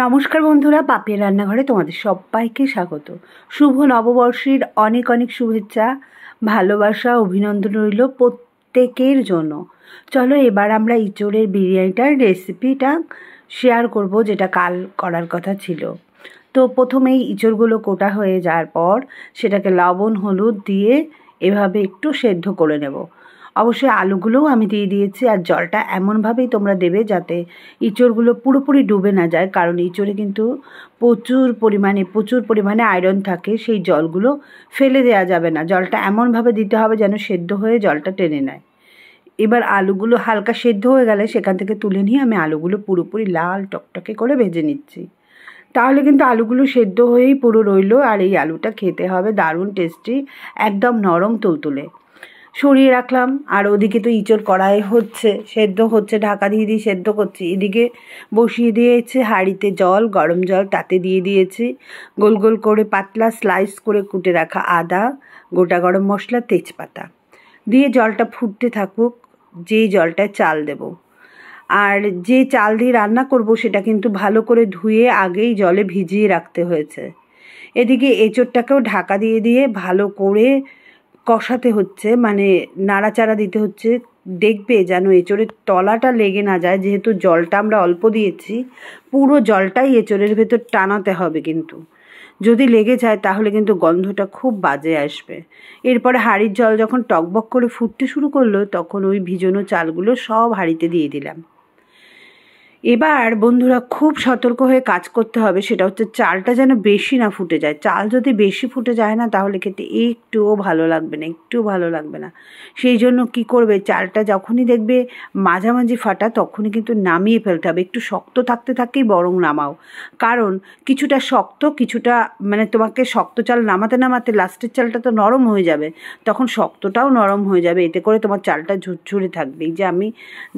নমস্কার বন্ধুরা, পাপিয়া রান্নাঘরে তোমাদের সবাইকে স্বাগত। শুভ নববর্ষের অনেক অনেক শুভেচ্ছা, ভালোবাসা, অভিনন্দন রইল প্রত্যেকের জন্য। চলো এবার আমরা ইঁচড়ের বিরিয়ানিটার রেসিপিটা শেয়ার করব, যেটা কাল করার কথা ছিল। তো প্রথমেই ইঁচড়গুলো কোটা হয়ে যাওয়ার পর সেটাকে লবণ হলুদ দিয়ে এভাবে একটু সেদ্ধ করে নেব। অবশ্যই আলুগুলোও আমি দিয়ে দিয়েছি, আর জলটা এমনভাবেই তোমরা দেবে যাতে ইঁচড়গুলো পুরোপুরি ডুবে না যায়, কারণ ইঁচড়ে কিন্তু প্রচুর পরিমাণে আয়রন থাকে। সেই জলগুলো ফেলে দেওয়া যাবে না, জলটা এমনভাবে দিতে হবে যেন সেদ্ধ হয়ে জলটা টেনে নেয়। এবার আলুগুলো হালকা সেদ্ধ হয়ে গেলে সেখান থেকে তুলে নিয়ে আমি আলুগুলো পুরোপুরি লাল টকটকে করে ভেজে নিচ্ছি। তাহলে কিন্তু আলুগুলো সেদ্ধ হয়েই পুরো রইলো, আর এই আলুটা খেতে হবে দারুণ টেস্টি, একদম নরম তুলতুলে। সরিয়ে রাখলাম, আর ওদিকে তো ইঁচড় কড়াই হচ্ছে, সেদ্ধ হচ্ছে, ঢাকা দিয়ে দিয়ে সেদ্ধ করছি। এদিকে বসিয়ে দিয়েছে হাঁড়িতে জল, গরম জল, তাতে দিয়ে দিয়েছি গোল গোল করে পাতলা স্লাইস করে কুটে রাখা আদা, গোটা গরম মশলা, তেজপাতা দিয়ে জলটা ফুটতে থাকুক। যেই জলটায় চাল দেব, আর যে চাল দিয়ে রান্না করব সেটা কিন্তু ভালো করে ধুয়ে আগেই জলে ভিজিয়ে রাখতে হয়েছে। এদিকে এঁচড়টাকেও ঢাকা দিয়ে দিয়ে ভালো করে কষাতে হচ্ছে, মানে নাড়াচাড়া দিতে হচ্ছে। দেখবে যেন এঁচড়ের তলাটা লেগে না যায়, যেহেতু জলটা আমরা অল্প দিয়েছি, পুরো জলটাই এঁচড়ের ভেতর টানাতে হবে। কিন্তু যদি লেগে যায় তাহলে কিন্তু গন্ধটা খুব বাজে আসবে। এরপরে হাঁড়ির জল যখন টকবক করে ফুটতে শুরু করলো, তখন ওই ভিজানো চালগুলো সব হাঁড়িতে দিয়ে দিলাম। এবার বন্ধুরা খুব সতর্ক হয়ে কাজ করতে হবে, সেটা হচ্ছে চালটা যেন বেশি না ফুটে যায়। চাল যদি বেশি ফুটে যায় না, তাহলে খেতে একটুও ভালো লাগবে না। সেই জন্য কি করবে, চালটা যখনই দেখবে মাঝামাঝি ফাটা, তখনই কিন্তু নামিয়ে ফেলতে হবে। একটু শক্ত থাকতে থাকেই বরং নামাও, কারণ কিছুটা শক্ত, কিছুটা মানে তোমাকে শক্ত চাল নামাতে নামাতে লাস্টের চালটা তো নরম হয়ে যাবে, তখন শক্তটাও নরম হয়ে যাবে, এতে করে তোমার চালটা ঝুরঝুরে থাকবে। এই যে আমি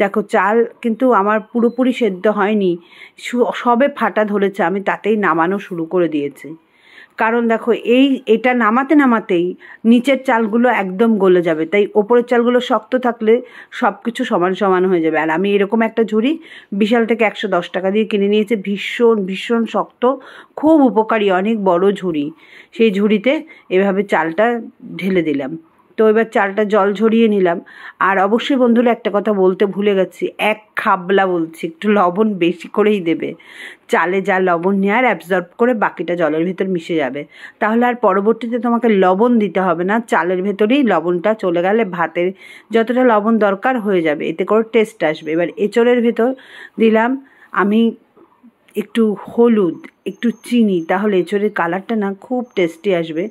দেখো, চাল কিন্তু আমার পুরোপুরি সেদ্ধ হয়নি, সবে ফাটা ধরেছে, আমি তাতেই নামানো শুরু করে দিয়েছি। কারণ দেখো, এটা নামাতে নামাতেই নিচের চালগুলো একদম গলে যাবে, তাই ওপরের চালগুলো শক্ত থাকলে সব কিছু সমান সমান হয়ে যাবে। আর আমি এরকম একটা ঝুড়ি বিশাল থেকে 110 টাকা দিয়ে কিনে নিয়েছি, ভীষণ ভীষণ শক্ত, খুব উপকারী, অনেক বড় ঝুড়ি। সেই ঝুড়িতে এভাবে চালটা ঢেলে দিলাম। তো এবার চালটা জল ঝরিয়ে নিলাম। আর অবশ্যই বন্ধুরা একটা কথা বলতে ভুলে গেছি, 1 খাবলা বলছি, একটু লবণ বেশি করেই দেবে। চালে যা লবণ নেওয়ার অ্যাবজর্ব করে বাকিটা জলের ভেতর মিশে যাবে, তাহলে আর পরবর্তীতে তোমাকে লবণ দিতে হবে না। চালের ভেতরেই লবণটা চলে গেলে ভাতের যতটা লবণ দরকার হয়ে যাবে, এতে করে টেস্ট আসবে। এবার এঁচড়ের ভেতর দিলাম আমি একটু হলুদ, একটু চিনি, তাহলে এঁচড়ের কালারটা না খুব টেস্টি আসবে।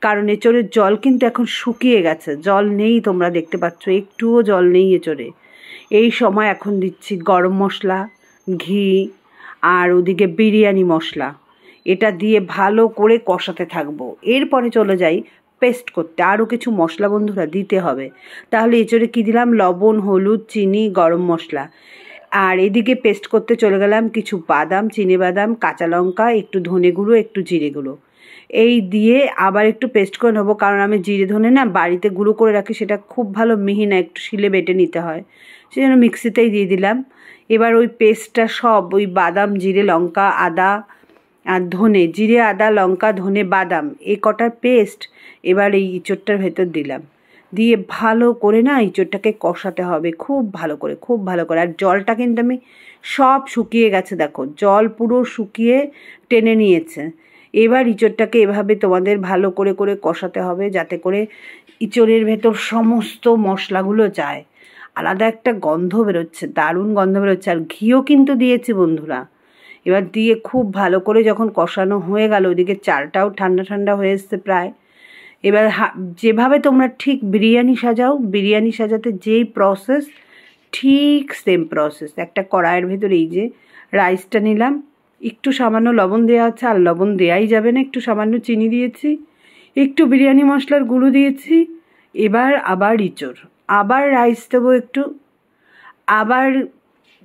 কারণ এঁচড়ের জল কিন্তু এখন শুকিয়ে গেছে, জল নেই, তোমরা দেখতে পাচ্ছ একটুও জল নেই এঁচড়ে। এই সময় এখন দিচ্ছি গরম মশলা, ঘি, আর ওদিকে বিরিয়ানি মশলা, এটা দিয়ে ভালো করে কষাতে থাকবো। এরপরে চলে যাই পেস্ট করতে, আরও কিছু মশলা বন্ধুরা দিতে হবে। তাহলে এঁচড়ে কী দিলাম, লবণ, হলুদ, চিনি, গরম মশলা। আর এদিকে পেস্ট করতে চলে গেলাম কিছু বাদাম, চিনিবাদাম, কাঁচা লঙ্কা, একটু ধনে গুঁড়ো, একটু জিরে গুঁড়ো, এই দিয়ে আবার একটু পেস্ট করে নেবো। কারণ আমি জিরে ধনে না বাড়িতে গুঁড়ো করে রাখি, সেটা খুব ভালো মিহি না, একটু শিলে বেটে নিতে হয়, সেই জন্য মিক্সিতেই দিয়ে দিলাম। এবার ওই পেস্টটা সব, ওই বাদাম, জিরে, লঙ্কা, আদা আর ধনে, জিরে, আদা, লঙ্কা, ধনে, বাদাম, এই কটার পেস্ট এবার এই ইঁচড়টার ভেতর দিলাম। দিয়ে ভালো করে না ইঁচড়টাকে কষাতে হবে খুব ভালো করে। আর জলটা কিন্তু আমি সব শুকিয়ে গেছে, দেখো জল পুরো শুকিয়ে টেনে নিয়েছে। এবার ইঁচড়টাকে এভাবে তোমাদের ভালো করে কষাতে হবে, যাতে করে ইঁচড়ের ভেতর সমস্ত মশলাগুলো যায়। আলাদা একটা গন্ধ বেরোচ্ছে, দারুণ গন্ধ বেরোচ্ছে, আর ঘিও কিন্তু দিয়েছি বন্ধুরা। এবার দিয়ে খুব ভালো করে যখন কষানো হয়ে গেল, ওদিকে চালটাও ঠান্ডা ঠান্ডা হয়ে এসছে প্রায়। এবার যেভাবে তোমরা ঠিক বিরিয়ানি সাজাও, বিরিয়ানি সাজাতে যেই প্রসেস, ঠিক সেম প্রসেস। একটা কড়াইয়ের ভেতরে এই যে রাইসটা নিলাম, একটু সামান্য লবণ দেওয়া আছে, আর লবণ দেওয়াই যাবে না, একটু সামান্য চিনি দিয়েছি, একটু বিরিয়ানি মশলার গুঁড়ো দিয়েছি। এবার আবার ইঁচড়, আবার রাইস দেবো একটু, আবার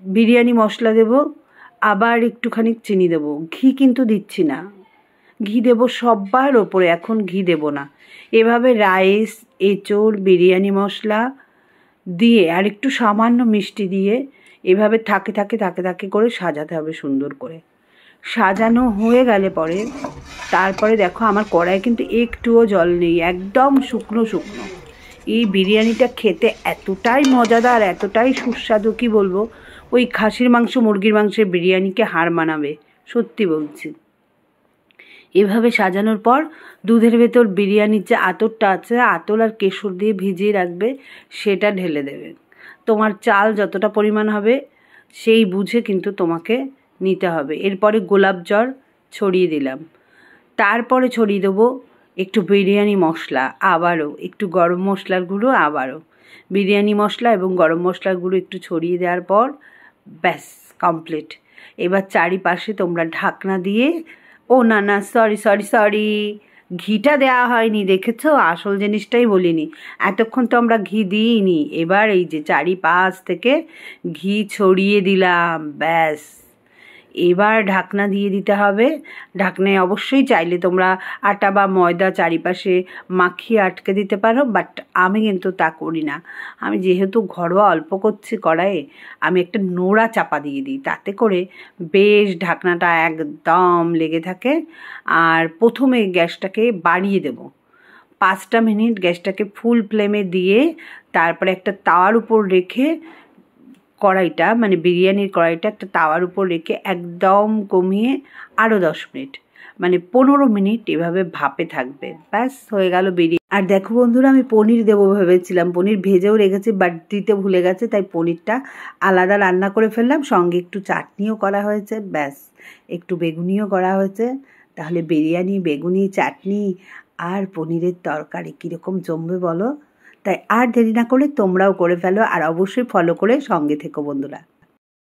বিরিয়ানি মশলা দেবো, আবার একটুখানি চিনি দেবো। ঘি কিন্তু দিচ্ছি না, ঘি দেবো সবার ওপরে, এখন ঘি দেব না। এভাবে রাইস, এঁচড়, বিরিয়ানি মশলা দিয়ে আর একটু সামান্য মিষ্টি দিয়ে এভাবে থাকে করে সাজাতে হবে সুন্দর করে। সাজানো হয়ে গেলে পরে তারপরে দেখো আমার কড়াইয়ে কিন্তু একটুও জল নেই, একদম শুকনো শুকনো। এই বিরিয়ানিটা খেতে এতটাই মজাদার, এতটাই সুস্বাদু, কি বলবো, ওই খাসির মাংস মুরগির মাংসের বিরিয়ানিকে হার মানাবে, সত্যি বলছি। এভাবে সাজানোর পর দুধের ভেতর বিরিয়ানির যে আতরটা আছে, আতর আর কেশর দিয়ে ভিজিয়ে রাখবে, সেটা ঢেলে দেবে। তোমার চাল যতটা পরিমাণ হবে সেই বুঝে কিন্তু তোমাকে নিতে হবে। এরপরে গোলাপ জল ছড়িয়ে দিলাম, তারপরে ছড়িয়ে দেবো একটু বিরিয়ানি মশলা, আবারও একটু গরম মশলার গুঁড়ো, আবারও বিরিয়ানি মশলা এবং গরম মশলার গুঁড়ো একটু ছড়িয়ে দেওয়ার পর ব্যাস কমপ্লিট। এবার চারিপাশে তোমরা ঢাকনা দিয়ে, ও না না সরি সরি সরি, ঘিটা দেওয়া হয়নি, দেখেছো, আসল জিনিসটাই বলিনি, এতক্ষণ তো আমরা ঘি দিইনি। এবার এই যে চারিপাশ থেকে ঘি ছড়িয়ে দিলাম, ব্যাস। এবার ঢাকনা দিয়ে দিতে হবে। ঢাকনায় অবশ্যই চাইলে তোমরা আটা বা ময়দা চারিপাশে মাখিয়ে আটকে দিতে পারো, বাট আমি কিন্তু তা করি না। আমি যেহেতু ঘরোয়া অল্প করছি কড়াইয়ে, আমি একটা নোড়া চাপা দিয়ে দিই, তাতে করে বেশ ঢাকনাটা একদম লেগে থাকে। আর প্রথমে গ্যাসটাকে বাড়িয়ে দেব, 5টা মিনিট গ্যাসটাকে ফুল ফ্লেমে দিয়ে তারপরে একটা তাওয়ার উপর রেখে কড়াইটা, মানে বিরিয়ানির কড়াইটা একটা তাওয়ার উপর রেখে একদম কমিয়ে আরও 10 মিনিট, মানে 15 মিনিট এভাবে ভাপে থাকবে, ব্যাস হয়ে গেল বিরিয়ানি। আর দেখো বন্ধুরা, আমি পনির দেবো ভেবেছিলাম, পনির ভেজেও রেখেছি, বাট দিতে ভুলে গেছে, তাই পনিরটা আলাদা রান্না করে ফেললাম, সঙ্গে একটু চাটনিও করা হয়েছে, ব্যাস একটু বেগুনিও করা হয়েছে। তাহলে বিরিয়ানি, বেগুনি, চাটনি আর পনিরের তরকারি কীরকম জমবে বলো। তাই আর দেরি না করে তোমরাও করে ফেলো, আর অবশ্যই ফলো করে সঙ্গে থেকো বন্ধুরা।